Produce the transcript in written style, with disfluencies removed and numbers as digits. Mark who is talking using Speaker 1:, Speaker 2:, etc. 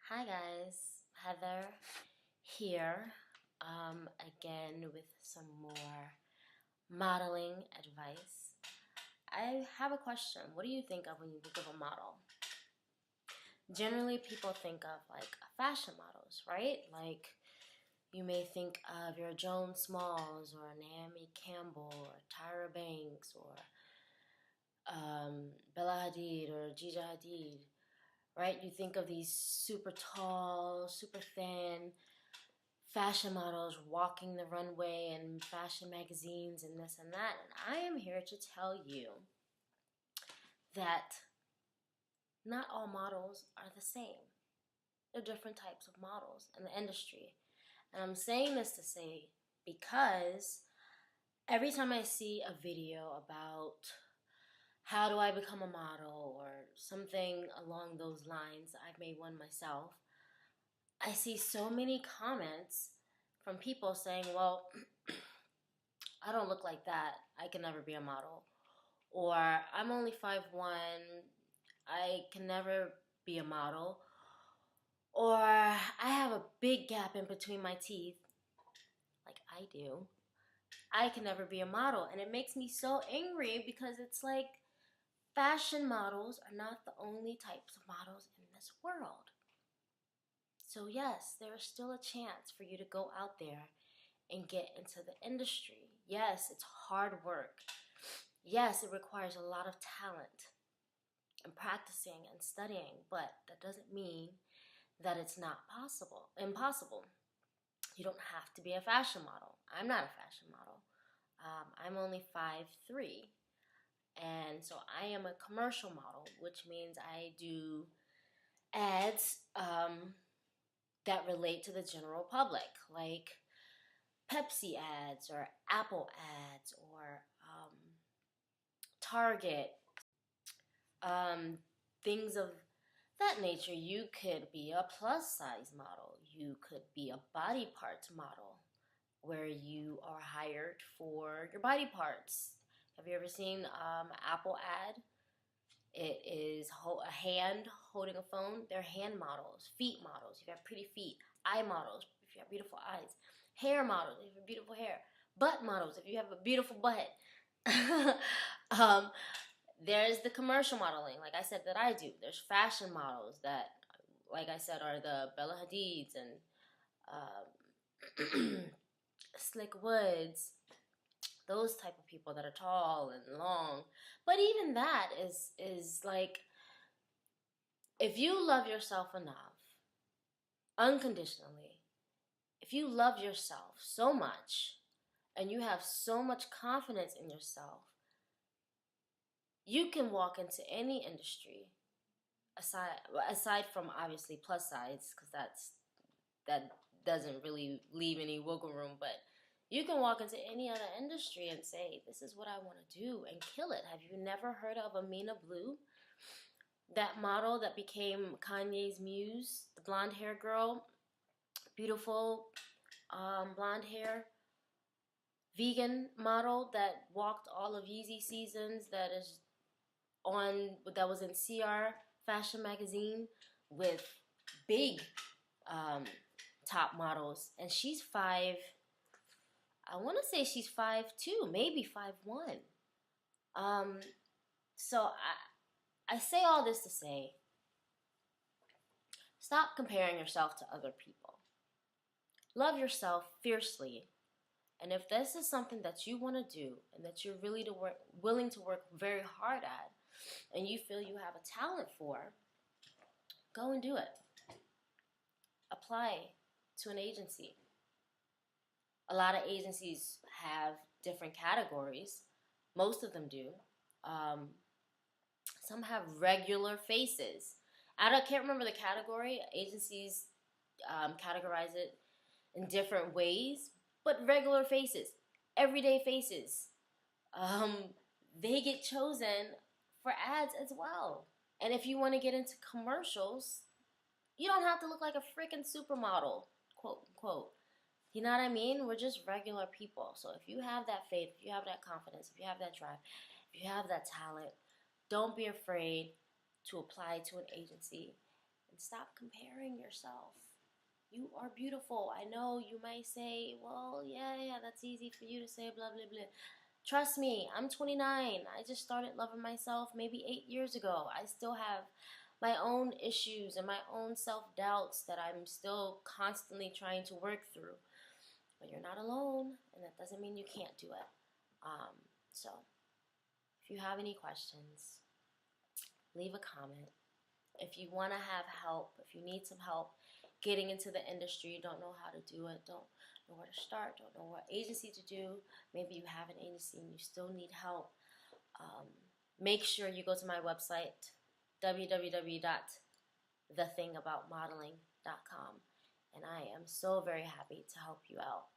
Speaker 1: Hi guys, Heather here again with some more modeling advice. I have a question. What do you think of when you think of a model? Generally, people think of like fashion models, right? Like you may think of your Joan Smalls or Naomi Campbell or Tyra Banks or Bella Hadid or Gigi Hadid, right? You think of these super tall, super thin fashion models walking the runway and fashion magazines and this and that. And I am here to tell you that not all models are the same. There are different types of models in the industry. And I'm saying this to say because every time I see a video about how do I become a model or something along those lines, I've made one myself, I see so many comments from people saying, well, I don't look like that. I can never be a model. Or I'm only 5'1". I can never be a model. Or I have a big gap in between my teeth, like I do. I can never be a model. And it makes me so angry because it's like fashion models are not the only types of models in this world. So yes, there is still a chance for you to go out there and get into the industry. Yes, it's hard work. Yes, it requires a lot of talent and practicing and studying, but that doesn't mean that it's not impossible. You don't have to be a fashion model. I'm not a fashion model. I'm only 5'3", and so I am a commercial model, which means I do ads that relate to the general public, like Pepsi ads or Apple ads or Target, things of that nature. You could be a plus size model. You could be a body parts model where you are hired for your body parts. Have you ever seen Apple ad? It is a hand holding a phone. They're hand models, feet models. If you have pretty feet, eye models. If you have beautiful eyes, hair models. If you have beautiful hair, butt models. If you have a beautiful butt. um, there's the commercial modeling, like I said, that I do. There's fashion models that, like I said, are the Bella Hadids and Slick Woods, those type of people that are tall and long. But even that is like, if you love yourself enough, unconditionally, if you love yourself so much and you have so much confidence in yourself, you can walk into any industry aside from obviously plus size, because that doesn't really leave any wiggle room, but you can walk into any other industry and say, this is what I want to do, and kill it. Have you never heard of Amina Blue? That model that became Kanye's muse, the blonde hair girl, beautiful blonde hair, vegan model that walked all of Yeezy seasons, that was in CR Fashion Magazine with big top models, and she's I want to say she's 5'2", maybe 5'1". So I say all this to say, stop comparing yourself to other people. Love yourself fiercely. And if this is something that you want to do and that you're really willing to work very hard at, and you feel you have a talent for, go and do it. Apply to an agency. A lot of agencies have different categories. Most of them do. Some have regular faces. Can't remember the category. Agencies categorize it in different ways, but regular faces, everyday faces, they get chosen for ads as well. And if you want to get into commercials, you don't have to look like a freaking supermodel, quote unquote. You know what I mean? We're just regular people. So if you have that faith, if you have that confidence, if you have that drive, if you have that talent, don't be afraid to apply to an agency. and stop comparing yourself. You are beautiful. I know you might say, well, yeah, that's easy for you to say, blah, blah, blah. Trust me, I'm 29. I just started loving myself maybe 8 years ago. I still have my own issues and my own self-doubts that I'm still constantly trying to work through. But you're not alone, and that doesn't mean you can't do it. So, if you have any questions, leave a comment. If you want to have help, if you need some help getting into the industry, don't know how to do it, don't know where to start, don't know what agency to do, maybe you have an agency and you still need help, make sure you go to my website, www.thethingaboutmodeling.com, and I am so very happy to help you out.